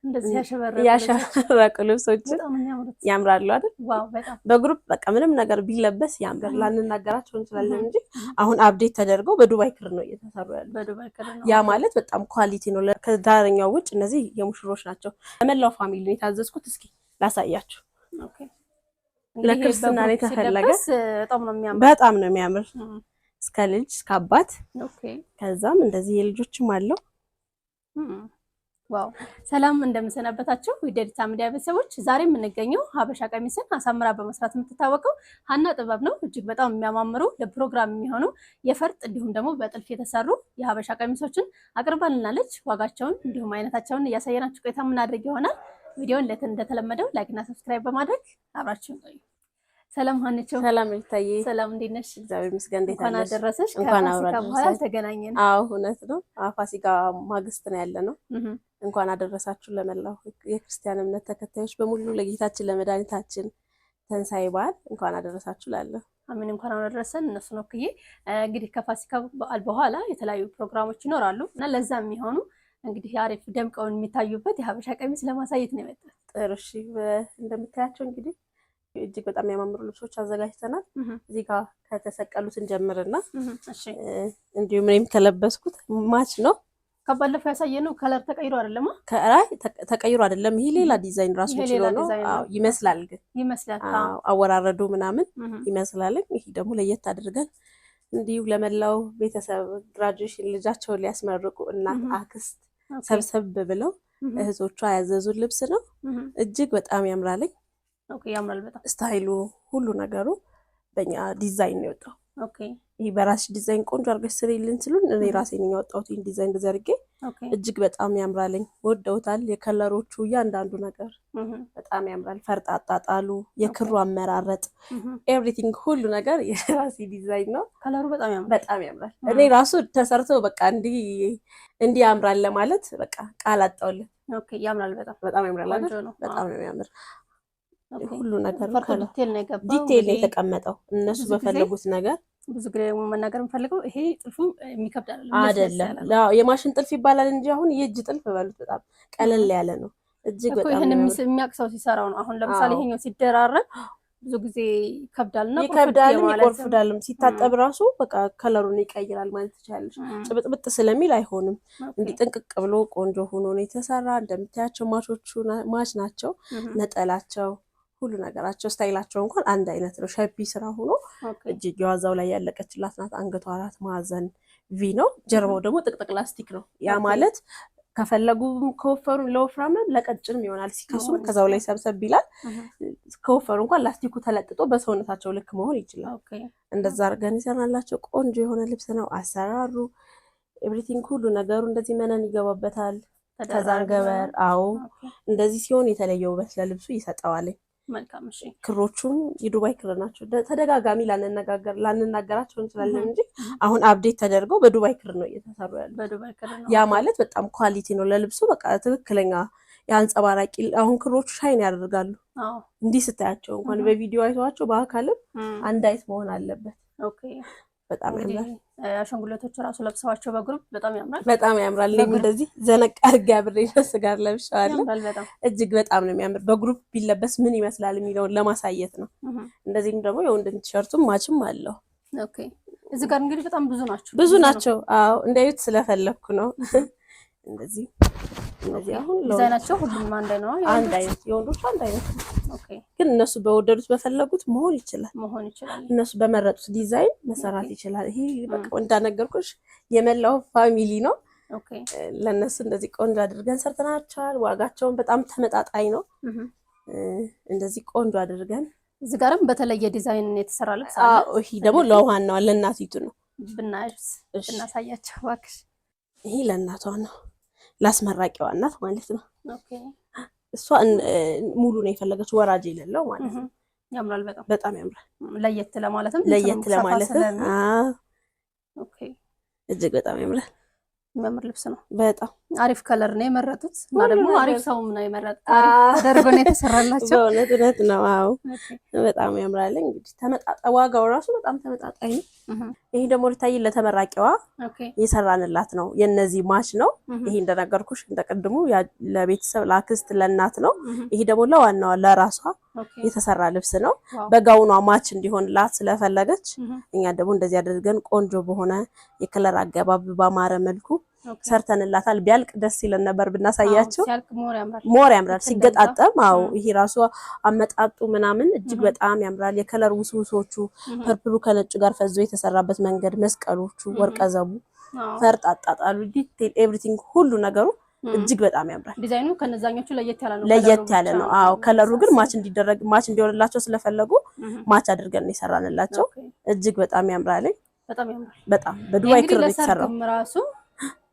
እንደዚህ ያሸበረቁ ልብሶች በጣም የሚያምሩት ያምራሉ አይደል? ዋው በጣም በግሩፕ በቃ ምንም ነገር ቢለበስ ያምራል። ላንናገራቸው እንችላለን እንጂ አሁን አፕዴት ተደርገው በዱባይ ክር ነው እየተሰሩ ያሉት። በዱባይ ክር ነው። ያ ማለት በጣም ኳሊቲ ነው። ከዳረኛው ውጭ እነዚህ የሙሽሮች ናቸው። ለመላው ፋሚሊ ነው የታዘዝኩት። እስኪ ላሳያችሁ። ኦኬ ለክርስትና ላይ ተፈለገ በጣም ነው የሚያምር እስከ ልጅ እስከ አባት። ኦኬ ከዛም እንደዚህ የልጆችም አለው። ዋው ሰላም እንደምሰነበታችሁ ዊዲታ ሚዲያ ቤተሰቦች፣ ዛሬ የምንገኘው ሀበሻ ቀሚስን አሳምራ በመስራት የምትታወቀው ሀና ጥበብ ነው። እጅግ በጣም የሚያማምሩ ለፕሮግራም የሚሆኑ የፈርጥ እንዲሁም ደግሞ በጥልፍ የተሰሩ የሀበሻ ቀሚሶችን አቅርባልናለች። ዋጋቸውን እንዲሁም አይነታቸውን እያሳየናችሁ ቆይታ የምናደርግ ይሆናል። ቪዲዮን እንደተለመደው ላይክ እና ሰብስክራይብ በማድረግ አብራችሁን ቆዩ። ሰላም ሀንቸው። ሰላም ልታዬ። ሰላም እንዴት ነሽ? እግዚአብሔር ይመስገን። እንዴት አለሽ? እንኳን አደረሰሽ። ከፋሲካ በኋላ ተገናኘን። አዎ እውነት ነው። ፋሲካ ማግስት ነው ያለነው። እንኳን አደረሳችሁ ለመላው የክርስቲያን እምነት ተከታዮች በሙሉ ለጌታችን ለመድኃኒታችን ትንሣኤ በዓል እንኳን አደረሳችሁ ላለሁ። አሜን። እንኳን አደረሰን። እነሱ ነው ክዬ እንግዲህ ከፋሲካ በዓል በኋላ የተለያዩ ፕሮግራሞች ይኖራሉ እና ለዛ የሚሆኑ እንግዲህ አሪፍ ደምቀውን የሚታዩበት የሀበሻ ቀሚስ ለማሳየት ነው የመጣሁት። ጥሩ እሺ። እንደምታያቸው እንግዲህ እጅግ በጣም የሚያማምሩ ልብሶች አዘጋጅተናል። እዚህ ጋር ከተሰቀሉት እንጀምርና እንዲሁም እኔም ከለበስኩት ማች ነው። ከባለፈው ያሳየነው ከለር ተቀይሮ አይደለም? ከራይ ተቀይሮ አይደለም። ይሄ ሌላ ዲዛይን ራሱ ነው ይመስላል። ግን ይመስላል አወራረዱ ምናምን ይመስላል። ይሄ ደግሞ ለየት አድርገን እንዲሁ ለመላው ቤተሰብ ግራጁዌሽን ልጃቸውን ሊያስመርቁ እናት አክስት ሰብሰብ ብለው እህቶቿ ያዘዙን ልብስ ነው። እጅግ በጣም ያምራልኝ። ኦኬ ያምራል በጣም ስታይሉ ሁሉ ነገሩ በእኛ ዲዛይን ነው የወጣው። ኦኬ ይሄ በራስሽ ዲዛይን ቆንጆ አድርገሽ ስሪልን ስሉን እኔ ራሴ ነኝ ያወጣሁት ይሄን ዲዛይን ዘርጌ። እጅግ በጣም ያምራልኝ። ወደውታል። የከለሮቹ እያንዳንዱ ነገር በጣም ያምራል። ፈርጣጣ ጣሉ፣ የክሩ አመራረጥ፣ ኤቭሪቲንግ ሁሉ ነገር የራሴ ዲዛይን ነው። ከለሩ በጣም ያምራል። እኔ ራሱ ተሰርተው በቃ እንዲህ ያምራል ለማለት በቃ ቃል አጣውልኝ። ኦኬ ያምራል በጣም ያምራል አይደል? በጣም ነው የሚያምር። ሁሉ ነገር ዲቴል ነው የተቀመጠው እነሱ በፈለጉት ነገር። ብዙ ጊዜ መናገር የምፈልገው ይሄ ጥልፉ የሚከብድ አይደለም። የማሽን ጥልፍ ይባላል እንጂ አሁን የእጅ ጥልፍ በሉት በጣም ቀለል ያለ ነው። እጅግ በጣም ይሄን የሚያቅሰው ሲሰራው ነው። አሁን ለምሳሌ ይሄኛው ሲደራረብ ብዙ ጥንቅቅ ይቆርፍዳልም። ሲታጠብ ራሱ በቃ ከለሩን ይቀይራል ማለት ትችላለሽ። ጭብጥብጥ ስለሚል አይሆንም። እንዲህ ጥንቅቅ ብሎ ቆንጆ ሆኖ ነው የተሰራ። እንደምታያቸው ማቾቹ ማች ናቸው። ነጠላቸው ሁሉ ነገራቸው ስታይላቸው እንኳን አንድ አይነት ነው። ሸፒ ስራ ሆኖ እጅግ የዋዛው ላይ ያለቀችላት ናት። አንገቷ 4 ማዕዘን ቪ ነው። ጀርባው ደግሞ ጥቅጥቅ ላስቲክ ነው። ያ ማለት ከፈለጉ ከወፈሩ ለወፍራም ለቀጭንም ይሆናል። ሲከሱም ከዛው ላይ ሰብሰብ ይላል። ከወፈሩ እንኳን ላስቲኩ ተለጥጦ በሰውነታቸው ልክ መሆን ይችላል። እንደዛ አድርገን ይሰራላቸው። ቆንጆ የሆነ ልብስ ነው። አሰራሩ ኤቭሪቲንግ ሁሉ ነገሩ እንደዚህ መነን ይገባበታል። ከዛን ገበር እንደዚህ ሲሆን የተለየ ውበት ለልብሱ ይሰጠዋል። መልካም እሺ። ክሮቹም የዱባይ ክር ናቸው። ተደጋጋሚ ላንናገራቸው እንችላለን እንጂ አሁን አፕዴት ተደርገው በዱባይ ክር ነው እየተሰሩ ያሉት። ያ ማለት በጣም ኳሊቲ ነው ለልብሱ። በቃ ትክክለኛ የአንጸባራቂ አሁን ክሮቹ ሻይን ያደርጋሉ። እንዲህ ስታያቸው እንኳን በቪዲዮ አይተዋቸው በአካልም አንድ አይነት መሆን አለበት። ኦኬ በጣም ያምራል። አሻንጉሊቶቹ ራሱ ለብሰዋቸው በግሩፕ በጣም ያምራል። ለምን እንደዚህ ዘነቅ አድርጌ አብሬ እነሱ ጋር ለብሻለሁ። እጅግ በጣም ነው የሚያምር። በግሩፕ ቢለበስ ምን ይመስላል የሚለውን ለማሳየት ነው። እንደዚህም ደግሞ የወንድ ቲሸርቱም ማችም አለው። ኦኬ እዚህ ጋር እንግዲህ በጣም ብዙ ናቸው። አዎ እንዳዩት ስለፈለኩ ነው። እንደዚህ አሁን ዲዛይናቸው ሁሉም አንድ ነው። አንድ አይነት የወንዶቹ አንድ አይነት ነው። ግን እነሱ በወደዱት በፈለጉት መሆን ይችላል። እነሱ በመረጡት ዲዛይን መሰራት ይችላል። ይሄ በቃ እንዳነገርኩሽ የመላው ፋሚሊ ነው። ለነሱ እንደዚህ ቆንጆ አድርገን ሰርተናቸዋል። ዋጋቸውን በጣም ተመጣጣኝ ነው። እንደዚህ ቆንጆ አድርገን እዚህ ጋርም በተለየ ዲዛይን የተሰራ ልብስ አለ። ይሄ ደግሞ ለዋናዋ ለእናቲቱ ነው። ብናሳያቸው እባክሽ። ይሄ ለእናቷ ነው፣ ላስመራቂዋ እናት ማለት ነው። እሷ ሙሉ ነው የፈለገችው፣ ወራጅ የሌለው ማለት ነው። ያምራል በጣም ያምራል። ለየት ለማለት እጅግ በጣም ያምራል። የሚያምር ልብስ ነው። በጣም አሪፍ ከለር ነው የመረጡት እና ደግሞ አሪፍ ሰውም ነው የመረጡት። አሪፍ ተደርጎ ነው የተሰራላቸው። በእውነት ነው። አዎ በጣም ያምራል። እንግዲህ ዋጋው ራሱ በጣም ተመጣጣኝ ነው። ይሄ ደግሞ ልታይ ለተመራቂዋ የሰራንላት ነው። የነዚህ ማች ነው። ይሄ እንደነገርኩሽ እንደቀድሙ ለቤተሰብ ለአክስት ለእናት ነው። ይሄ ደግሞ ለዋናዋ ለራሷ የተሰራ ልብስ ነው። በጋውኗ ማች እንዲሆንላት ስለፈለገች እኛ ደግሞ እንደዚህ አድርገን ቆንጆ በሆነ የከለር አገባብ ባማረ መልኩ ሰርተንላታል። ቢያልቅ ደስ ይለን ነበር ብናሳያቸው። ሞር ያምራል ሲገጣጠም። አዎ ይሄ ራሱ አመጣጡ ምናምን እጅግ በጣም ያምራል። የከለር ውስውሶቹ ፐርፕሉ ከነጭ ጋር ፈዞ የተሰራበት መንገድ፣ መስቀሎቹ፣ ወርቀ ዘቡ፣ ፈርጥ አጣጣሉ፣ ዲቴል ኤቭሪቲንግ ሁሉ ነገሩ እጅግ በጣም ያምራል። ዲዛይኑ ከነዛኞቹ ለየት ያለ ነው። ለየት ያለ ነው። አዎ ከለሩ ግን ማች እንዲደረግ ማች እንዲሆንላቸው ስለፈለጉ ማች አድርገን ነው የሰራንላቸው። እጅግ በጣም ያምራል። በጣም በዱባይ ክር የተሰራው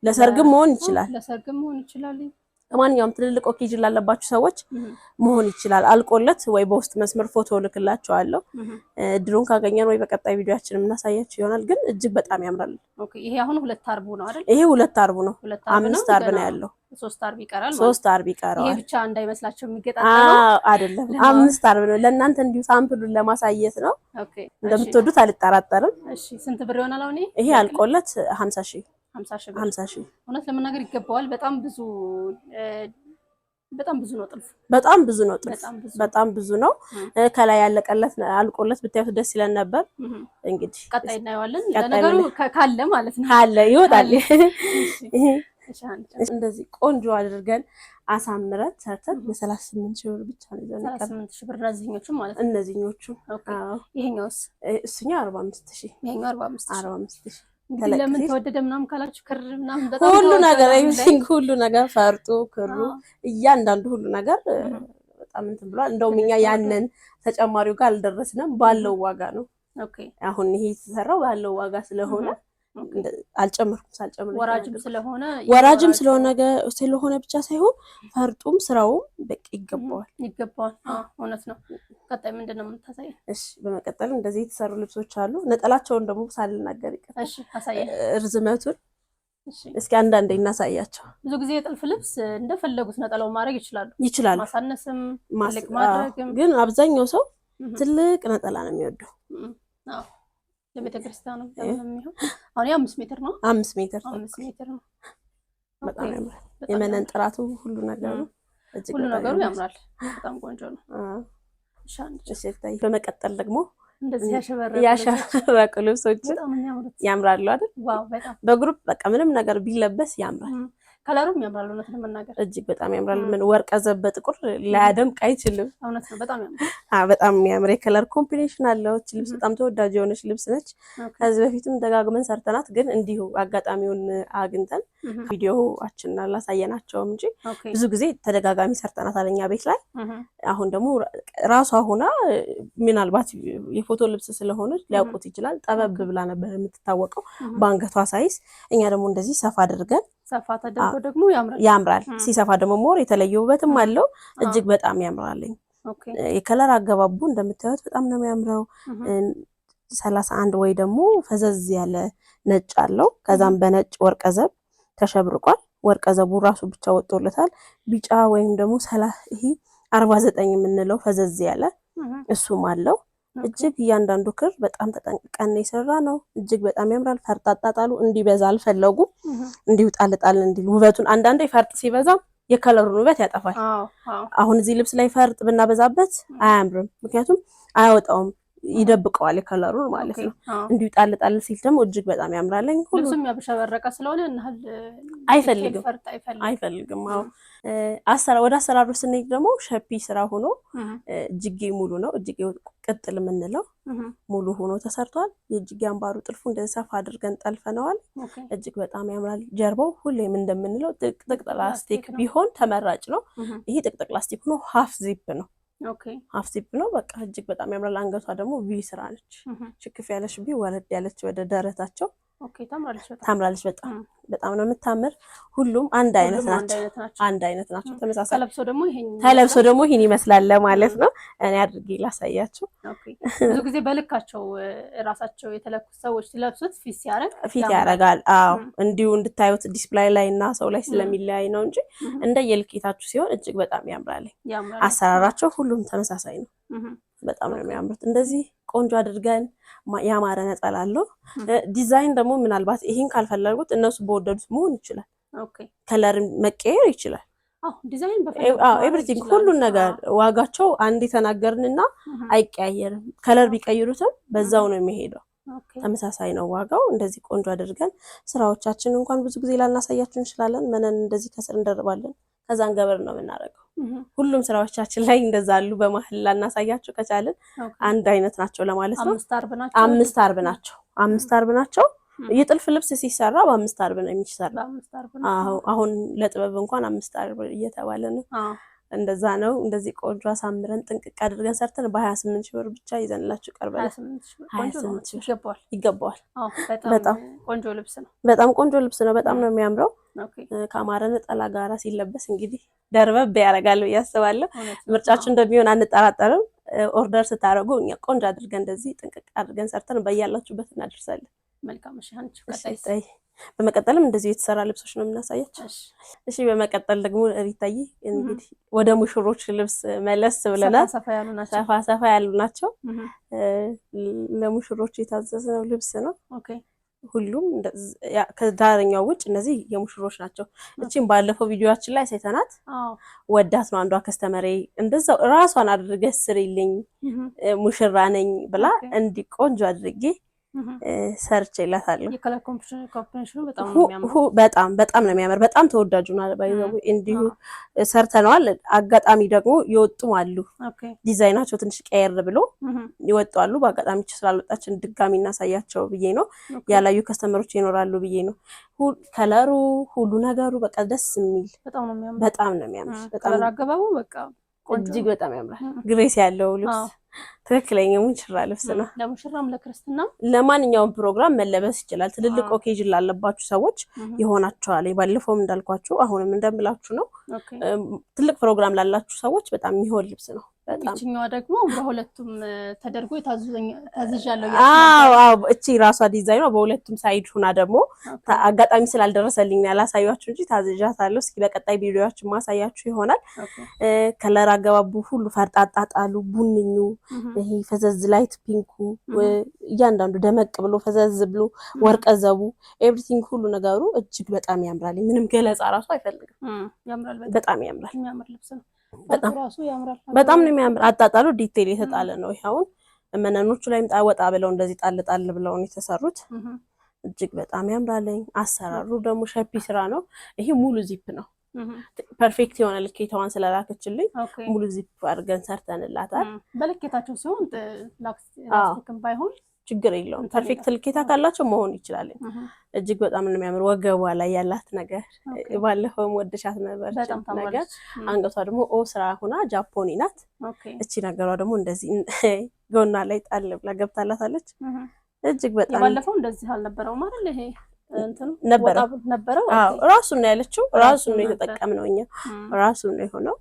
ለሰርግም መሆን ይችላል። ለማንኛውም ትልልቅ ኦኬዥን ላለባችሁ ሰዎች መሆን ይችላል። አልቆለት ወይ በውስጥ መስመር ፎቶ ልክላችኋለሁ። ድሮን ካገኘን ወይ በቀጣይ ቪዲዮአችን እናሳያችሁ ይሆናል። ግን እጅግ በጣም ያምራል። ኦኬ ይሄ አሁን 2 አርቡ ነው አይደል? ይሄ 2 አርቡ ነው። 5 አርብ ነው ያለው። 3 አርብ ይቀራል ማለት 3 አርብ ይቀራል። ይሄ ብቻ እንዳይመስላችሁ የሚገጣጠመው አይደለም። 5 አርብ ነው። ለእናንተ እንዲሁ ሳምፕሉን ለማሳየት ነው። ኦኬ እንደምትወዱት አልጠራጠርም። እሺ ስንት ብር ይሆናል አሁን ይሄ አልቆለት 50,000 50,000 እውነት ለመናገር ይገባዋል። በጣም ብዙ ነው ጥልፍ። በጣም ብዙ ነው። ከላይ ያለቀለት አልቆለት ብታዩት ደስ ይለን ነበር። እንግዲህ ቀጣይ እናየዋለን። ለነገሩ ካለ ማለት ነው ካለ ይወጣል። እንደዚህ ቆንጆ አድርገን አሳምረን ሰርተን በ38,000 ብር ብቻ ነው ይዘን 38,000 ብር እነዚህኞቹ ማለት ነው። እነዚህኞቹ ይሄኛውስ? እሱኛው 45,000 ይሄኛው 45,000 እንግዲህ ለምን ተወደደ ምናምን ካላችሁ ክር ምናምን በጣም ሁሉ ነገር ኤቭሪቲንግ ሁሉ ነገር ፈርጡ፣ ክሩ፣ እያንዳንዱ ሁሉ ነገር በጣም እንትን ብሏል። እንደውም እኛ ያንን ተጨማሪው ጋር አልደረስንም። ባለው ዋጋ ነው። ኦኬ አሁን ይሄ የተሰራው ባለው ዋጋ ስለሆነ አልጨመርኩም። ሳልጨምር ወራጅም ስለሆነ ብቻ ሳይሆን ፈርጡም ስራውም በቃ ይገባዋል። እውነት ነው። ቀጣይ ምንድን ነው የምታሳየው? እሺ በመቀጠል እንደዚህ የተሰሩ ልብሶች አሉ። ነጠላቸውን ደግሞ ሳልናገር ይቀር። እሺ አሳየኝ ርዝመቱን እስኪ አንዳንዴ እናሳያቸው። ብዙ ጊዜ የጥልፍ ልብስ እንደፈለጉት ነጠላው ማድረግ ይችላሉ። ማሳነስም ትልቅ ማድረግም፣ ግን አብዛኛው ሰው ትልቅ ነጠላ ነው የሚወደው። አዎ ለቤተክርስቲያኑ የሚሆን አሁን 5 ሜትር ነው። 5 ሜትር ነው። በጣም ያምራል። የመነን ጥራቱ ሁሉ ነገሩ ያምራል። በጣም ቆንጆ ነው። በመቀጠል ደግሞ እንደዚህ ያሸበረቁ ልብሶች ያምራሉ አይደል? ዋው በጣም በግሩፕ በቃ ምንም ነገር ቢለበስ ያምራል። ከለሩም ያምራል። እውነት ለመናገር እጅግ በጣም ያምራል። ምን ወርቀ ዘብ በጥቁር ላያደምቅ አይችልም። እውነት ነው። በጣም ያምራል። በጣም የሚያምር የከለር ኮምቢኔሽን አለው። እቺ ልብስ በጣም ተወዳጅ የሆነች ልብስ ነች። ከዚህ በፊትም ደጋግመን ሰርተናት፣ ግን እንዲሁ አጋጣሚውን አግኝተን ቪዲዮአችንን አላሳየናቸውም እንጂ ብዙ ጊዜ ተደጋጋሚ ሰርተናት አለኛ ቤት ላይ። አሁን ደግሞ ራሷ ሆና ምናልባት የፎቶ ልብስ ስለሆነች ሊያውቁት ይችላል። ጠበብ ብላ ነበር የምትታወቀው በአንገቷ ሳይዝ። እኛ ደግሞ እንደዚህ ሰፋ አድርገን ሰፋ ተደርጎ ደግሞ ያምራል። ሲሰፋ ደግሞ ሞር የተለየ ውበትም አለው። እጅግ በጣም ያምራልኝ። የከለር አገባቡ እንደምታዩት በጣም ነው የሚያምረው። 31 ወይ ደግሞ ፈዘዝ ያለ ነጭ አለው። ከዛም በነጭ ወርቀ ዘብ ተሸብርቋል። ወርቀ ዘቡ ራሱ ብቻ ወጥቶለታል። ቢጫ ወይም ደግሞ ይሄ 49 የምንለው ፈዘዝ ያለ እሱም አለው። እጅግ እያንዳንዱ ክር በጣም ተጠንቅቀን የሰራ ነው። እጅግ በጣም ያምራል። ፈርጥ አጣጣሉ እንዲበዛ አልፈለጉም። እንዲሁ ጣል እንዲል ውበቱን። አንዳንዴ ፈርጥ ሲበዛ የከለሩን ውበት ያጠፋል። አሁን እዚህ ልብስ ላይ ፈርጥ ብናበዛበት አያምርም። ምክንያቱም አያወጣውም፣ ይደብቀዋል የከለሩን ማለት ነው። እንዲሁ ጣል ሲል ደግሞ እጅግ በጣም ያምራልኝ። ሁሉም ያበሻበረቀ ስለሆነ እንህል አይፈልግም። ወደ አሰራሩ ስንሄድ ደግሞ ሸፒ ስራ ሆኖ እጅጌ ሙሉ ነው። እጅጌ ቅጥል የምንለው ሙሉ ሆኖ ተሰርቷል። የእጅጌ አምባሩ ጥልፉ እንደዚህ ሰፋ አድርገን ጠልፈነዋል። እጅግ በጣም ያምራል። ጀርባው ሁሌም እንደምንለው ጥቅጥቅ ላስቲክ ቢሆን ተመራጭ ነው። ይሄ ጥቅጥቅ ላስቲክ ሆኖ ሀፍ ዚፕ ነው። ሀፍ ዚፕ ነው። በቃ እጅግ በጣም ያምራል። አንገቷ ደግሞ ቪ ስራ ነች። ሽክፍ ያለች ቪ ወረድ ያለች ወደ ደረታቸው ኦኬ ታምራለች በጣም ነው የምታምር። ሁሉም አንድ አይነት ናቸው ተመሳሳይ። ተለብሶ ደግሞ ይሄን ይመስላል ማለት ነው። እኔ አድርጌ ላሳያችሁ። ኦኬ ብዙ ጊዜ በልካቸው ራሳቸው የተለኩ ሰዎች ሲለብሱት ፊት ያረጋል። አዎ እንዲሁ እንድታዩት ዲስፕላይ ላይ እና ሰው ላይ ስለሚለያይ ነው እንጂ እንደየልኬታችሁ ሲሆን እጅግ በጣም ያምራል። አሰራራቸው ሁሉም ተመሳሳይ ነው። በጣም ነው የሚያምሩት። እንደዚህ ቆንጆ አድርገን ያማረ ነጠላ አለው። ዲዛይን ደግሞ ምናልባት ይሄን ካልፈለጉት እነሱ በወደዱት መሆን ይችላል። ኦኬ ከለር መቀየር ይችላል። ዲዛይን ኤቭሪቲንግ ሁሉን ነገር ዋጋቸው አንድ የተናገርንና አይቀያየርም። ከለር ቢቀይሩትም በዛው ነው የሚሄደው። ተመሳሳይ ነው ዋጋው። እንደዚህ ቆንጆ አድርገን ስራዎቻችን እንኳን ብዙ ጊዜ ላናሳያችሁ እንችላለን። መነን እንደዚህ ከስር እንደርባለን፣ ከዛን ገበር ነው የምናደርገው። ሁሉም ስራዎቻችን ላይ እንደዛ አሉ። በመሀል ላናሳያችሁ ከቻለን አንድ አይነት ናቸው ለማለት ነው። 5 አርብ ናቸው። የጥልፍ ልብስ ሲሰራ በ5 አርብ ነው የሚሰራ። አሁን ለጥበብ እንኳን 5 አርብ እየተባለ ነው። እንደዛ ነው። እንደዚህ ቆንጆ አሳምረን ጥንቅቅ አድርገን ሰርተን በ28 ሺህ ብር ብቻ ይዘንላችሁ ቀርበናል። 28 ሺህ ይገባዋል። በጣም ቆንጆ ልብስ ነው። በጣም ነው የሚያምረው። ከአማረ ነጠላ ጋራ ሲለበስ እንግዲህ ደርበብ ያደርጋል ብዬ አስባለሁ። ምርጫችሁ እንደሚሆን አንጠራጠርም። ኦርደር ስታደርጉ እኛ ቆንጆ አድርገን እንደዚህ ጥንቅቅ አድርገን ሰርተን በያላችሁበት እናደርሳለን። መልካም። በመቀጠልም እንደዚህ የተሰራ ልብሶች ነው የምናሳያቸው። እሺ በመቀጠል ደግሞ ሪታዬ እንግዲህ ወደ ሙሽሮች ልብስ መለስ ብለናል። ሰፋ ያሉ ናቸው። ለሙሽሮች የታዘዘው ልብስ ነው። ሁሉም ከዳረኛው ውጭ እነዚህ የሙሽሮች ናቸው። እቺን ባለፈው ቪዲዮአችን ላይ ሳይተናት ወዳት ነው አንዷ ከስተመሬ እንደዛው ራሷን አድርገሽ ስሪልኝ ሙሽራ ነኝ ብላ እንዲህ ቆንጆ አድርጌ ሰርቼላታለሁ። የከለር ኮምቢኔሽኑ በጣም ነው የሚያምር። በጣም ተወዳጁ ነው ባይዘው እንዲሁ ሰርተነዋል። አጋጣሚ ደግሞ ይወጡም አሉ። ዲዛይናቸው ትንሽ ቀየር ብሎ ይወጣሉ። በአጋጣሚ ስላልወጣችን ድጋሚ እናሳያቸው ብዬ ነው። ያላዩ ከስተመሮች ይኖራሉ ብዬ ነው። ከለሩ ሁሉ ነገሩ በቃ ደስ የሚል በጣም ነው የሚያምር። በጣም አገባቡ በቃ እጅግ በጣም ያምራል። ግሬስ ያለው ልብስ ትክክለኛ ሙሽራ ልብስ ነው። ለሙሽራም ለክርስትና ለማንኛውም ፕሮግራም መለበስ ይችላል። ትልልቅ ኦኬዥን ላለባችሁ ሰዎች ይሆናቸዋል። ባለፈውም እንዳልኳችሁ አሁንም እንደምላችሁ ነው። ትልቅ ፕሮግራም ላላችሁ ሰዎች በጣም የሚሆን ልብስ ነው። በጣም እቺኛዋ ደግሞ በሁለቱም ተደርጎ ታዝዣለሁ። እቺ ራሷ ዲዛይኗ በሁለቱም ሳይድ ሁና ደግሞ አጋጣሚ ስላልደረሰልኝ ያላሳያችሁ እንጂ ታዝዣታለሁ። እስኪ በቀጣይ ቪዲዮአችን ማሳያችሁ ይሆናል። ከለር አገባቡ ሁሉ ፈርጣጣ ጣሉ፣ ቡንኙ፣ ይሄ ፈዘዝ ላይት ፒንኩ፣ እያንዳንዱ ደመቅ ብሎ ፈዘዝ ብሎ ወርቀ ዘቡ ኤቭሪቲንግ ሁሉ ነገሩ እጅግ በጣም ያምራል። ምንም ገለጻ ራሱ አይፈልግም። በጣም ያምራል። የሚያምር ልብስ ነው። በጣም ነው የሚያምር። አጣጣሉ ዲቴል የተጣለ ነው። ይሄውን መነኖቹ ላይም ወጣ ብለው እንደዚህ ጣል ብለው ነው የተሰሩት። እጅግ በጣም ያምራለኝ። አሰራሩ ደግሞ ሸፒ ስራ ነው። ይሄ ሙሉ ዚፕ ነው። ፐርፌክት የሆነ ልኬታዋን ስለላከችልኝ ሙሉ ዚፕ አድርገን ሰርተንላታል። በልኬታቸው ሲሆን ላስቲክም ባይሆን ችግር የለውም። ፐርፌክት ልኬታ ካላቸው መሆን ይችላል። እጅግ በጣም ነው የሚያምር። ወገቧ ላይ ያላት ነገር ባለፈውም ወደሻት ነበር ነገር። አንገቷ ደግሞ ኦ ስራ ሆና ጃፖኒ ናት። እቺ ነገሯ ደግሞ እንደዚህ ጎና ላይ ጣል ብላ ገብታላታለች። እጅግ በጣም ባለፈው እንደዚህ አልነበረውም አይደል? ይሄ እንትኑ ነበረው። ራሱን ነው ያለችው። ራሱን ነው የተጠቀምነው እኛ። ራሱን ነው የሆነው።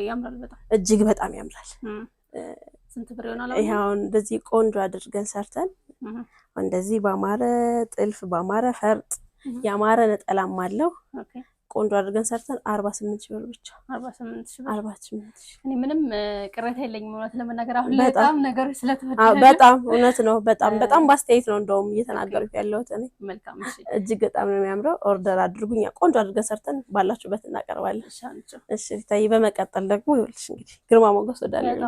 ያምራል። በጣም እጅግ በጣም ያምራል። ስንት ብር ይሆናል? ይሄው እንደዚህ ቆንጆ አድርገን ሰርተን እንደዚህ ባማረ ጥልፍ ባማረ ፈርጥ ያማረ ነጠላም አለው። ቆንጆ አድርገን ሰርተን 48 ሺህ ብር ብቻ። 48 ሺህ። 48 ሺህ። እኔ ምንም ቅሬታ የለኝም እውነት ለመናገር። አሁን በጣም ነገሮች ስለተወደደ በጣም እውነት ነው። በጣም ባስተያየት ነው እንደውም እየተናገርኩ ያለሁት እኔ። መልካም። እሺ እጅግ በጣም ነው የሚያምረው። ኦርደር አድርጉኝ። ቆንጆ አድርገን ሰርተን ባላችሁበት እናቀርባለን። እሺ ታይ። በመቀጠል ደግሞ ይኸውልሽ እንግዲህ ግርማ ሞገስ ወዳለኝ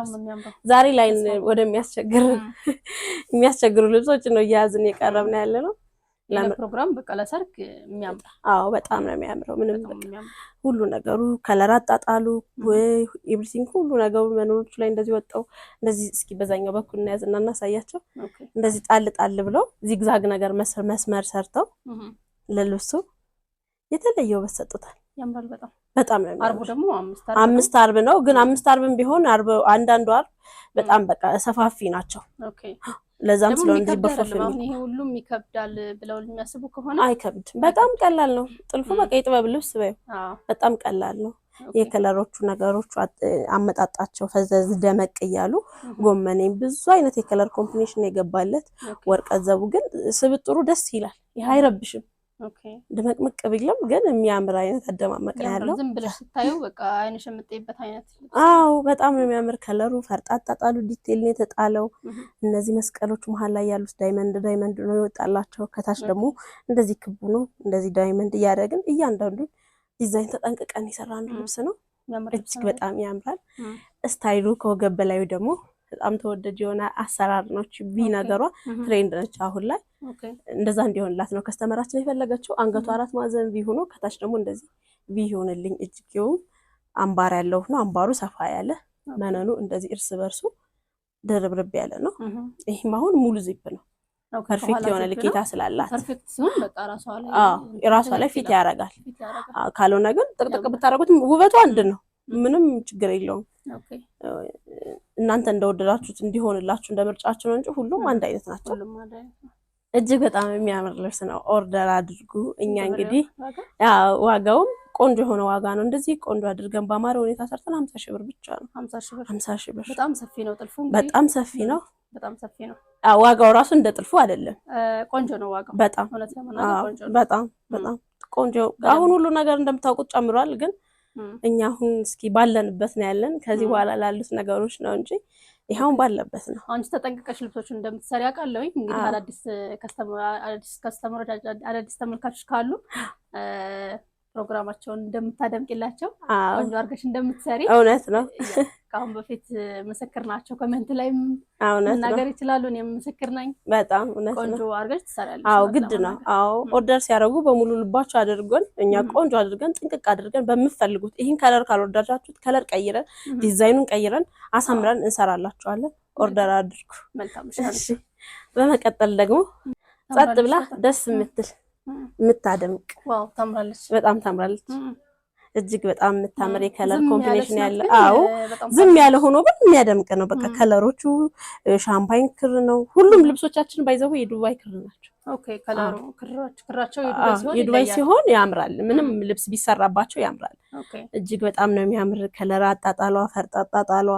ዛሬ ላይ የሚያስቸግሩ ልብሶች ነው እያያዝን የቀረብን ያለ ነው። ለፕሮግራም በቃ ለሰርግ የሚያምር። በጣም ነው የሚያምረው። ምንም ሁሉ ነገሩ ከለር አጣጣሉ ኤቭሪቲንግ ሁሉ ነገሩ መኖሮቹ ላይ እንደዚህ ወጣው። እንደዚህ እስኪ በዛኛው በኩል እናያዝና እናሳያቸው። እንደዚህ ጣል ብለው ዚግዛግ ነገር መስመር ሰርተው ለልብሱ የተለየ ውበት ሰጡታል። ያምራል። በጣም ነው የሚያምር። አርቡ ደግሞ 5 አርብ ነው። ግን 5 አርብም ቢሆን አንዳንዱ አርብ በጣም በቃ ሰፋፊ ናቸው። ለዛም ስለሆነ እንጂ በፈፍ ነው ይሄ ሁሉም ይከብዳል ብለው የሚያስቡ ከሆነ አይከብድም። በጣም ቀላል ነው ጥልፉ። በቃ የጥበብ ልብስ በይው በጣም ቀላል ነው። የከለሮቹ ነገሮቹ አመጣጣቸው ፈዘዝ ደመቅ እያሉ ጎመኔም ብዙ አይነት የከለር ኮምቢኔሽን የገባለት ወርቀ ዘቡ ግን ስብጥሩ ደስ ይላል። ይሄ አይረብሽም። ድምቅምቅ ቢልም ግን የሚያምር አይነት አደማመቅ ነው ያለው። ዝም ብለሽ ስታዩ በቃ አይንሽ የምትጠይበት አይነት። አዎ በጣም ነው የሚያምር ከለሩ። ፈርጣጣ ጣሉ ዲቴል ነው የተጣለው። እነዚህ መስቀሎች መሀል ላይ ያሉት ዳይመንድ ነው የወጣላቸው። ከታች ደግሞ እንደዚህ ክቡ ነው እንደዚህ ዳይመንድ እያደረግን እያንዳንዱ ዲዛይን ተጠንቅቀን የሰራን ልብስ ነው። እጅግ በጣም ያምራል። ስታይሉ ከወገብ በላዩ ደግሞ በጣም ተወደጅ የሆነ አሰራር ነው። ቢ ነገሯ ትሬንድ ነች አሁን ላይ። እንደዛ እንዲሆንላት ነው ከስተመራችን የፈለገችው። አንገቱ 4 ማዕዘን ቢ ሆኖ ከታች ደግሞ እንደዚህ ቢ ይሆንልኝ። እጅጌው አምባር ያለው ነው። አምባሩ ሰፋ ያለ መነኑ እንደዚህ እርስ በርሱ ድርብርብ ያለ ነው። ይሄም አሁን ሙሉ ዚፕ ነው። ፐርፌክት የሆነ ልኬታ ስላላት ፐርፌክት ሲሆን በቃ ራሷ ላይ ፊት ያረጋል። ካልሆነ ግን ጥቅጥቅ ብታረጉት ውበቱ አንድ ነው። ምንም ችግር የለውም። እናንተ እንደወደዳችሁት እንዲሆንላችሁ እንደምርጫችሁ ነው እንጂ ሁሉም አንድ አይነት ናቸው። እጅግ በጣም የሚያምር ልብስ ነው። ኦርደር አድርጉ። እኛ እንግዲህ ዋጋውም ቆንጆ የሆነ ዋጋ ነው። እንደዚህ ቆንጆ አድርገን በአማረ ሁኔታ ሰርተን 50 ሺህ ብር ብቻ ነው። 50 ሺህ ብር በጣም ሰፊ ነው። ጥልፉ በጣም ሰፊ ነው። በጣም ሰፊ ነው። ዋጋው ራሱ እንደ ጥልፉ አይደለም። ቆንጆ ነው ዋጋው በጣም በጣም ቆንጆ። አሁን ሁሉ ነገር እንደምታውቁት ጨምሯል ግን እኛ አሁን እስኪ ባለንበት ነው ያለን። ከዚህ በኋላ ላሉት ነገሮች ነው እንጂ ይሄውን ባለበት ነው። አንቺ ተጠንቅቀሽ ልብሶችን እንደምትሰሪ አውቃለሁ። እንግዲህ አዳዲስ ከስተመሮች አዳዲስ ተመልካቾች ካሉ ፕሮግራማቸውን እንደምታደምቂላቸው ቆንጆ አድርገሽ እንደምትሰሪ እውነት ነው። ከአሁን በፊት ምስክር ናቸው። ኮሜንት ላይም መናገር ይችላሉ። እኔም ምስክር ነኝ። በጣም እውነት ነው። ቆንጆ አድርገሽ ትሰሪያለሽ። አዎ ግድ ነው። አዎ ኦርደር ሲያደርጉ በሙሉ ልባቸው አድርገን እኛ ቆንጆ አድርገን ጥንቅቅ አድርገን በምትፈልጉት ይሄን ከለር ካልወደዳችሁት ከለር ቀይረን ዲዛይኑን ቀይረን አሳምረን እንሰራላችኋለን። ኦርደር አድርጉ። መልካም እሺ። በመቀጠል ደግሞ ጸጥ ብላ ደስ የምትል የምታደምቅ ዋው ታምራለች። በጣም ታምራለች። እጅግ በጣም የምታምር የከለር ኮምቢኔሽን ያለ አዎ ዝም ያለ ሆኖ ግን የሚያደምቅ ነው። በቃ ከለሮቹ ሻምፓኝ ክር ነው። ሁሉም ልብሶቻችን ባይዘው የዱባይ ክር ናቸው። ኦኬ ከለሩ ክራቸው የዱባይ ሲሆን ያምራል። ምንም ልብስ ቢሰራባቸው ያምራል። እጅግ በጣም ነው የሚያምር ከለር አጣጣሏ፣ ፈርጣጣ ጣሏ።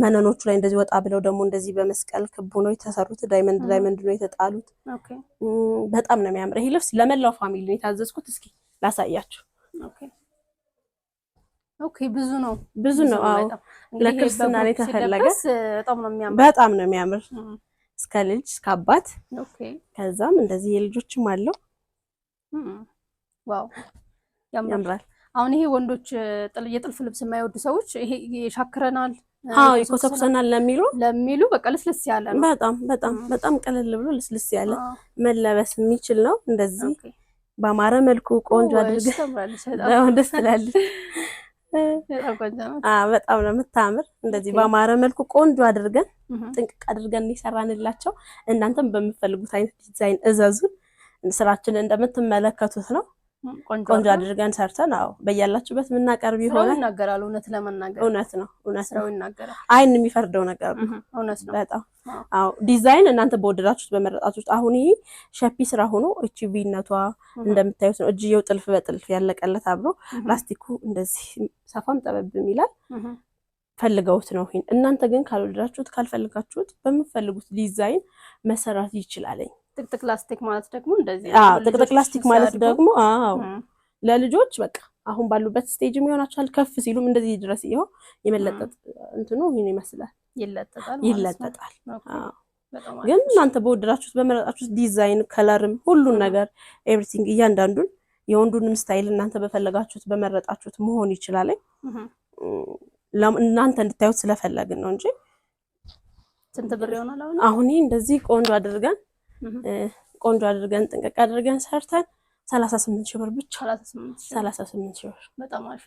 መነኖቹ ላይ እንደዚህ ወጣ ብለው ደግሞ እንደዚህ በመስቀል ክቡ ነው የተሰሩት። ዳይመንድ ነው የተጣሉት። በጣም ነው የሚያምር ይሄ ልብስ። ለመላው ፋሚሊ ነው የታዘዝኩት። እስኪ ላሳያችሁ። ኦኬ ብዙ ነው። አዎ ለክርስትና ላይ ተፈለገ። በጣም ነው የሚያምር እስከ ልጅ እስከ አባት። ከዛም እንደዚህ የልጆችም አለው። ዋው ያምራል። አሁን ይሄ ወንዶች የጥልፍ ልብስ የማይወዱ ሰዎች ይሄ ይሻክረናል፣ ይኮሰኩሰናል ለሚሉ በቃ ልስልስ ያለ ነው። በጣም ቀለል ብሎ ልስልስ ያለ መለበስ የሚችል ነው። እንደዚህ በአማረ መልኩ ቆንጆ አድርገን ደስ ትላለች። በጣም ነው የምታምር። እንደዚህ በአማረ መልኩ ቆንጆ አድርገን ጥንቅቅ አድርገን ይሰራንላቸው። እናንተም በምትፈልጉት አይነት ዲዛይን እዘዙን። ስራችንን እንደምትመለከቱት ነው። ቆንጆ አድርገን ሰርተን በያላችሁበት የምናቀርብ ይሆናል። ይናገራል። እውነት ለመናገር እውነት ነው ይናገራል። አይን የሚፈርደው ነገር ነው። እውነት ነው በጣም ዲዛይን እናንተ በወደዳችሁት በመረጣችሁት። አሁን ይሄ ሸፒ ስራ ሆኖ እቺ ቪነቷ እንደምታዩት ነው። እጅየው ጥልፍ በጥልፍ ያለቀለት አብሮ ላስቲኩ እንደዚህ ሰፋም ጠበብም ይላል። ፈልገውት ነው ይሄን። እናንተ ግን ካልወደዳችሁት ካልፈልጋችሁት በምትፈልጉት ዲዛይን መሰራት ይችላልኝ። ጥቅጥቅ ላስቲክ ማለት ደግሞ እንደዚህ ጥቅጥቅ ላስቲክ ማለት ደግሞ ለልጆች በቃ አሁን ባሉበት ስቴጅ የሚሆናቸዋል። ከፍ ሲሉም እንደዚህ ድረስ ይሄው የመለጠጥ እንትኑ ይሄን ይመስላል። ይለጠጣል። ግን እናንተ በወደዳችሁት በመረጣችሁት ዲዛይን ከለርም ሁሉን ነገር ኤቭሪቲንግ እያንዳንዱን የወንዱንም ስታይል እናንተ በፈለጋችሁት በመረጣችሁት መሆን ይችላል። እናንተ እንድታዩት ስለፈለግን ነው እንጂ ስንት ብር ይሆናል? አሁን ይሄ እንደዚህ ቆንጆ አድርገን ጥንቅቅ አድርገን ሰርተን 38 ሺህ ብር ብቻ። 38 ሺህ ብር በጣም አሪፍ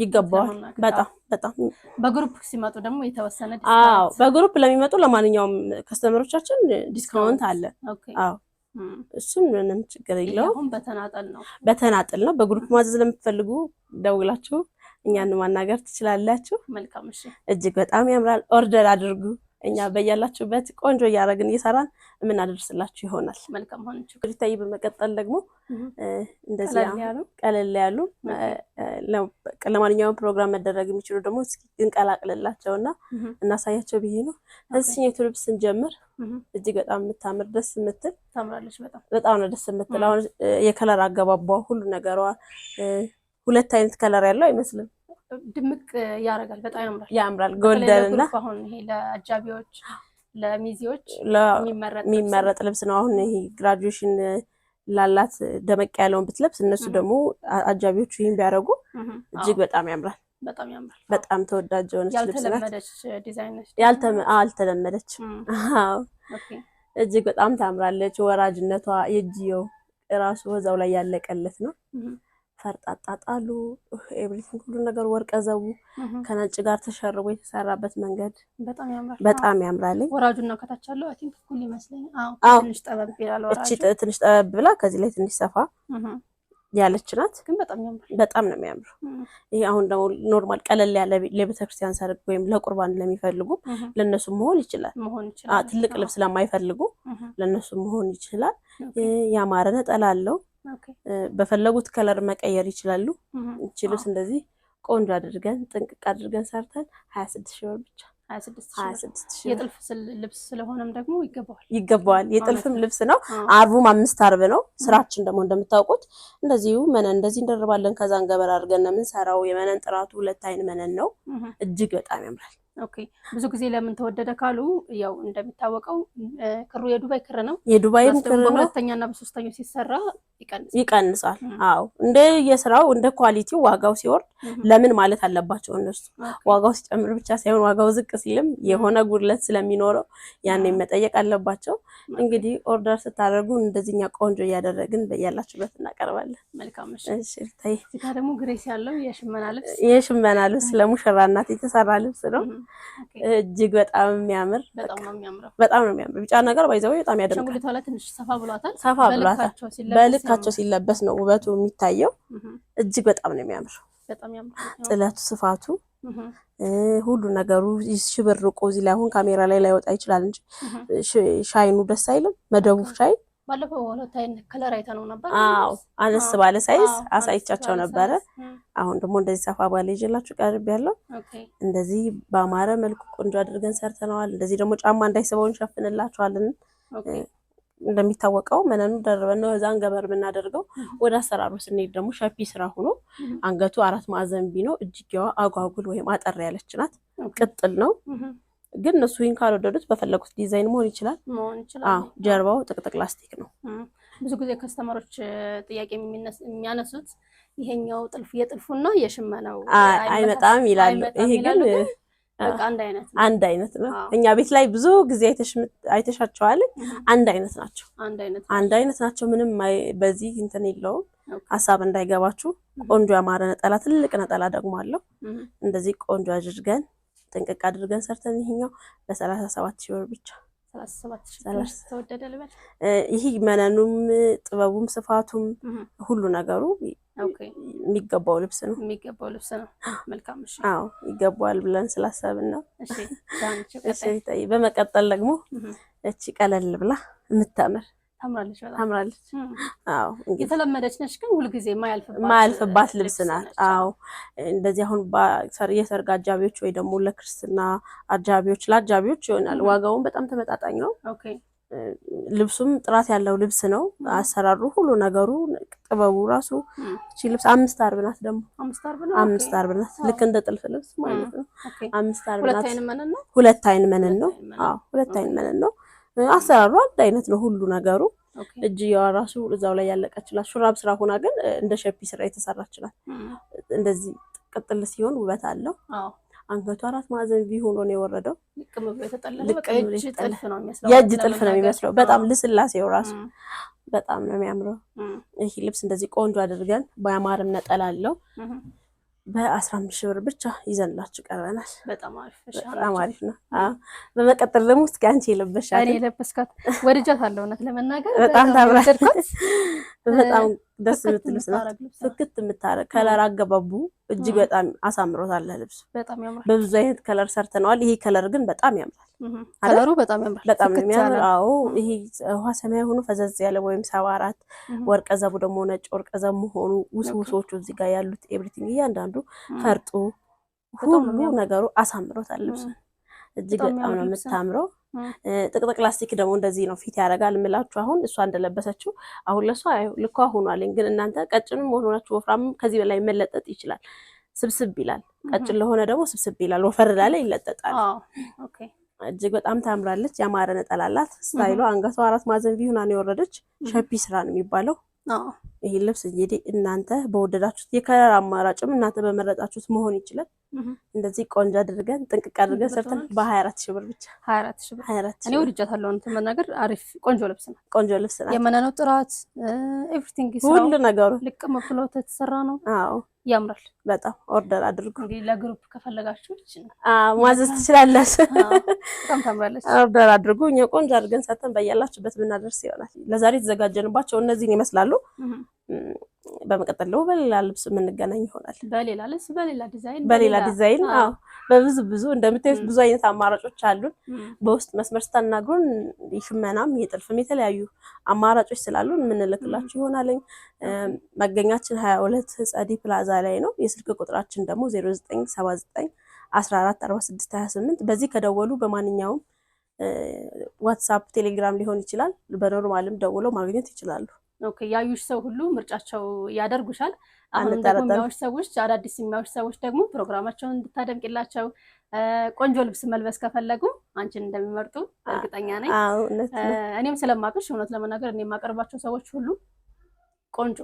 ይገባዋል። በጣም በግሩፕ ሲመጡ ደግሞ የተወሰነ ዲስካውንት በግሩፕ ለሚመጡ ለማንኛውም ከስተመሮቻችን ዲስካውንት አለ። እሱን ምንም ችግር የለውም። አሁን በተናጠል ነው። በግሩፕ ማዘዝ ለምትፈልጉ ደውላችሁ እኛን ማናገር ትችላላችሁ። መልካም እሺ። እጅግ በጣም ያምራል። ኦርደር አድርጉ። እኛ በያላችሁበት ቆንጆ እያደረግን እየሰራን የምናደርስላችሁ ይሆናል። መልካም ሆነች ግሪታይ። በመቀጠል ደግሞ እንደዚህ ቀለል ያሉ ለማንኛውም ፕሮግራም መደረግ የሚችሉ ደግሞ እስኪ እንቀላቅልላቸውና እናሳያቸው ብዬ ነው። እዚህኛው ልብስ ስንጀምር እጅግ በጣም የምታምር ደስ የምትል ታምራለች። በጣም ነው ደስ የምትል። አሁን የከለር አገባቧ ሁሉ ነገሯ ሁለት አይነት ከለር ያለው አይመስልም። ድምቅ ያረጋል። በጣም ያምራል። ጎልደን እና አሁን ይሄ ለአጃቢዎች ለሚዜዎች የሚመረጥ ልብስ ነው። አሁን ይሄ ግራጁዌሽን ላላት ደመቅ ያለውን ብትለብስ እነሱ ደግሞ አጃቢዎቹ ይሄን ቢያደርጉ እጅግ በጣም ያምራል። በጣም ተወዳጅ የሆነች ልብስ ናት። አልተለመደች። እጅግ በጣም ታምራለች። ወራጅነቷ የእጅየው ራሱ ወዛው ላይ ያለቀለት ነው። ፈርጣጣ ጣሉ ኤቭሪቲንግ ሁሉ ነገር ወርቀ ዘቡ ከነጭ ጋር ተሸርቦ የተሰራበት መንገድ በጣም ያምራል። ወራጁና ከታች ያለው አይ ቲንክ እኩል ይመስለኛል። ትንሽ ጠበብ ይላል ወራጁ። እቺ ትንሽ ጠበብ ብላ ከዚህ ላይ ትንሽ ሰፋ ያለች ናት። ግን በጣም ነው የሚያምረው። ይሄ አሁን ደግሞ ኖርማል ቀለል ያለ ለቤተክርስቲያን ሰርግ ወይም ለቁርባን ለሚፈልጉ ለነሱ መሆን ይችላል። ትልቅ ልብስ ለማይፈልጉ ለነሱ መሆን ይችላል። ያማረ ነጠላ አለው። በፈለጉት ከለር መቀየር ይችላሉ። እቺ ልብስ እንደዚህ ቆንጆ አድርገን ጥንቅቅ አድርገን ሰርተን 26,000 ብር ብቻ። 26,000 የጥልፍ ልብስ ስለሆነም ደግሞ ይገባዋል። የጥልፍም ልብስ ነው። አርቡም 5 አርብ ነው። ስራችን ደግሞ እንደምታውቁት እንደዚሁ መነን እንደዚህ እንደርባለን። ከዛን ገበር አድርገን ነው የምንሰራው። የመነን ጥራቱ 2 አይን መነን ነው። እጅግ በጣም ያምራል። ኦኬ ብዙ ጊዜ ለምን ተወደደ ካሉ ያው እንደሚታወቀው ክሩ የዱባይ ክር ነው። የዱባይም ክር ነው። በሁለተኛና በሶስተኛው ሲሰራ ይቀንሳል። አዎ እንደ የስራው እንደ ኳሊቲው ዋጋው ሲወርድ ለምን ማለት አለባቸው እነሱ። ዋጋው ሲጨምር ብቻ ሳይሆን ዋጋው ዝቅ ሲልም የሆነ ጉድለት ስለሚኖረው ያኔ መጠየቅ አለባቸው። እንግዲህ ኦርደር ስታደርጉ እንደዚህኛ ቆንጆ እያደረግን በያላችሁበት እናቀርባለን። መልካም እሺ። ታይ እዚህ ጋር ደግሞ ግሬስ ያለው የሽመና ልብስ ለሙሽራ እናት የተሰራ ልብስ ነው። እጅግ በጣም የሚያምር በጣም ነው የሚያምር። ቢጫ ነገር ባይዘው በጣም ያደምቃል። ሸንጉሊቷ ላይ ትንሽ ሰፋ ብሏታል። በልካቸው ሲለበስ ነው ውበቱ የሚታየው። እጅግ በጣም ነው የሚያምር። ጥለቱ፣ ስፋቱ፣ ሁሉ ነገሩ ሽብርቆ እዚህ ላይ አሁን ካሜራ ላይ ላይወጣ ይችላል እንጂ ሻይኑ ደስ አይልም። መደቡ ሻይን ባለፈው ሁለት አይነት ከለር አይተነው ነበር። አዎ አነስ ባለ ሳይዝ አሳይቻቸው ነበረ። አሁን ደግሞ እንደዚህ ሰፋ ባለ ይዤላችሁ ቀርብ ያለው እንደዚህ በአማረ መልኩ ቆንጆ አድርገን ሰርተነዋል። እንደዚህ ደግሞ ጫማ እንዳይስበው እንሸፍንላችኋለን። እንደሚታወቀው መነኑ ደርበን ነው እዛን ገበር የምናደርገው። ወደ አሰራሩ ስንሄድ ደግሞ ሸፒ ስራ ሆኖ አንገቱ 4 ማዕዘን ቢ ነው። እጅጌዋ አጓጉል ወይም አጠር ያለች ናት። ቅጥል ነው። ግን እነሱ ይሄን ካልወደዱት በፈለጉት ዲዛይን መሆን ይችላል። አዎ ጀርባው ጥቅጥቅ ላስቲክ ነው። ብዙ ጊዜ ከስተመሮች ጥያቄ የሚያነሱት ይሄኛው ጥልፍ የጥልፉና የሽመናው አይመጣም ይላሉ። ይሄ ግን አንድ አይነት ነው። እኛ ቤት ላይ ብዙ ጊዜ አይተሻቸዋል። አንድ አይነት ናቸው። ምንም በዚህ እንትን የለውም። ሀሳብ እንዳይገባችሁ። ቆንጆ ያማረ ነጠላ፣ ትልቅ ነጠላ ደግሞ አለው። እንደዚህ ቆንጆ አድርገን ጥንቅቅ አድርገን ሰርተን ይሄኛው በ37,000 ብር ብቻ። 37,000 ተወደደ ልበል። ይሄ መነኑም ጥበቡም ስፋቱም ሁሉ ነገሩ የሚገባው ልብስ ነው። መልካም እሺ። አዎ ይገባዋል ብለን ስላሰብን ነው። እሺ በመቀጠል ደግሞ እቺ ቀለል ብላ የምታምር ታምራለች። አዎ የተለመደች ነች፣ ግን ሁሉ ጊዜ ማያልፍባት ልብስ ናት። አዎ እንደዚህ አሁን የሰርግ አጃቢዎች ወይ ደግሞ ለክርስትና ለአጃቢዎች ይሆናል። ዋጋውን በጣም ተመጣጣኝ ነው። ልብሱም ጥራት ያለው ልብስ ነው። አሰራሩ ሁሉ ነገሩ ጥበቡ ራሱ እቺ ልብስ 5 አርብ ናት። ደግሞ 5 አርብ ናት። ልክ እንደ ጥልፍ ልብስ ማለት ነው። 5 አርብ ናት። 2 አይን መነን ነው። አዎ 2 አይን መነን ነው። አሰራሩ አንድ አይነት ነው ሁሉ ነገሩ። እጅየዋ ራሱ እዛው ላይ ያለቀችላት ሹራብ ስራ ሆና ግን እንደ ሸፒ ስራ የተሰራችላት እንደዚህ ቅጥል ሲሆን ውበት አለው። አንገቱ 4 ማዕዘን ቢ ሆኖ ነው የወረደው። የእጅ ጥልፍ ነው የሚመስለው። በጣም ልስላሴው ራሱ በጣም ነው የሚያምረው። ይሄ ልብስ እንደዚህ ቆንጆ አድርገን በአማርም ነጠላ አለው። በ15,000 ብር ብቻ ይዘንላችሁ ቀርበናል። በጣም አሪፍ ነው። በመቀጠል ደግሞ እስኪ አንቺ የለበስካት ወድጃታለሁ። እውነት ለመናገር በጣም ታምራለች። በጣም ደስ የምትል ልብስ ናት። ፍክት የምታረግ ከለር አገባቡ እጅግ በጣም አሳምሮታል። ልብሱ በጣም ያምራል። በብዙ አይነት ከለር ሰርተነዋል። ይሄ ከለር ግን በጣም ያምራል። ከለሩ በጣም ያምራል። በጣም ነው የሚያምር። አዎ ይሄ ውሃ ሰማያዊ ሆኖ ፈዘዝ ያለ ወይም 74 ወርቀ ዘቡ ደግሞ ነጭ ወርቀ ዘብ መሆኑ ውስውሶቹ እዚህ ጋር ያሉት ኤቭሪቲንግ እያንዳንዱ ፈርጡ ሁሉ ነገሩ አሳምሮታል። ልብሱ እጅግ በጣም ነው የምታምረው። ጥቅጥቅ ላስቲክ ደግሞ እንደዚህ ነው ፊት ያደርጋል የምላችሁ። አሁን እሷ እንደለበሰችው አሁን ለሷ ልኳ ሆኗል። ግን እናንተ ቀጭንም ሆናችሁ ወፍራም ከዚህ በላይ መለጠጥ ይችላል። ስብስብ ይላል። ቀጭን ለሆነ ደግሞ ስብስብ ይላል። ወፈር ላለ ይለጠጣል። ኦኬ እጅግ በጣም ታምራለች። ያማረ ነጠላ አላት። ስታይሏ አንገቷ 4 ማዕዘን ቪው ነው የወረደች። ሸፒ ስራ ነው የሚባለው። ይሄ ልብስ እንግዲህ እናንተ በወደዳችሁት የከለር አማራጭም እናንተ በመረጣችሁት መሆን ይችላል። እንደዚህ ቆንጆ አድርገን ጥንቅቅ አድርገን ሰርተን በ24 ሺህ ብር ብቻ 24 ሺህ ብር እኔ ወድጃታለሁ። እንትን መናገር አሪፍ ቆንጆ ልብስ ነው። ቆንጆ ልብስ ነው። የመነነው ጥራት ኤቭሪቲንግ ሁሉ ነገሩ ልቅም ብሎ የተሰራ ነው። አዎ ያምራል በጣም። ኦርደር አድርጉ እንግዲህ ለግሩፕ ከፈለጋችሁ ማዘዝ ትችላላችሁ። በጣም ታምራለች። ኦርደር አድርጉ። እኛ ቆንጆ አድርገን ሰተን በያላችሁበት ብናደርስ ይሆናል። ለዛሬ የተዘጋጀንባቸው እነዚህን ይመስላሉ። በመቀጠል ደግሞ በሌላ ልብስ የምንገናኝ ይሆናል። በሌላ ልብስ በሌላ ዲዛይን አዎ በብዙ እንደምታዩት ብዙ አይነት አማራጮች አሉን። በውስጥ መስመር ስታናግሩን የሽመናም የጥልፍም የተለያዩ አማራጮች ስላሉን የምንልክላችሁ ይሆናል። መገኛችን 22 ጸዲ ፕላዛ ላይ ነው። የስልክ ቁጥራችን ደግሞ 0979 14 46 28 በዚህ ከደወሉ በማንኛውም ዋትስአፕ፣ ቴሌግራም ሊሆን ይችላል። በኖርማልም ደውለው ማግኘት ይችላሉ። ኦኬ ያዩሽ ሰው ሁሉ ምርጫቸው ያደርጉሻል። አሁን ደግሞ የሚያዩሽ ሰዎች አዳዲስ የሚያዩሽ ሰዎች ደግሞ ፕሮግራማቸውን እንድታደምቂላቸው ቆንጆ ልብስ መልበስ ከፈለጉ አንቺን እንደሚመርጡ እርግጠኛ ነኝ። እኔም ስለማቅሽ እውነት ለመናገር እኔ የማቀርባቸው ሰዎች ሁሉ ቆንጆ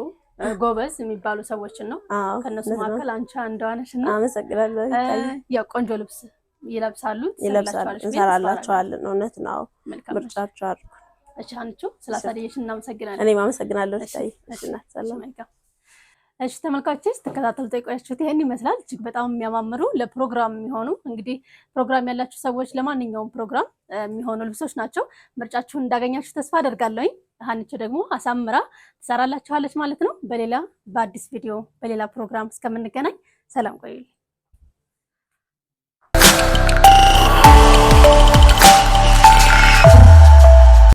ጎበዝ የሚባሉ ሰዎችን ነው። ከነሱ መካከል አንቺ አንዷ ነሽ እና አመሰግናለሁ። ያው ቆንጆ ልብስ ይለብሳሉ፣ እንሰራላቸዋለን። እውነት ነው። ምርጫቸው አድርጉ። እሺ አንቺ ስላሳደየሽ እናመሰግናለን። እኔም አመሰግናለሁ። እሺ ተመልካቾች ስትከታተሉ ቆያችሁት ይሄን ይመስላል። እጅግ በጣም የሚያማምሩ ለፕሮግራም የሚሆኑ እንግዲህ ፕሮግራም ያላችሁ ሰዎች ለማንኛውም ፕሮግራም የሚሆኑ ልብሶች ናቸው። ምርጫችሁን እንዳገኛችሁ ተስፋ አደርጋለሁ። ሀንቾ ደግሞ አሳምራ ትሰራላችኋለች ማለት ነው። በሌላ በአዲስ ቪዲዮ በሌላ ፕሮግራም እስከምንገናኝ ሰላም ቆዩልኝ።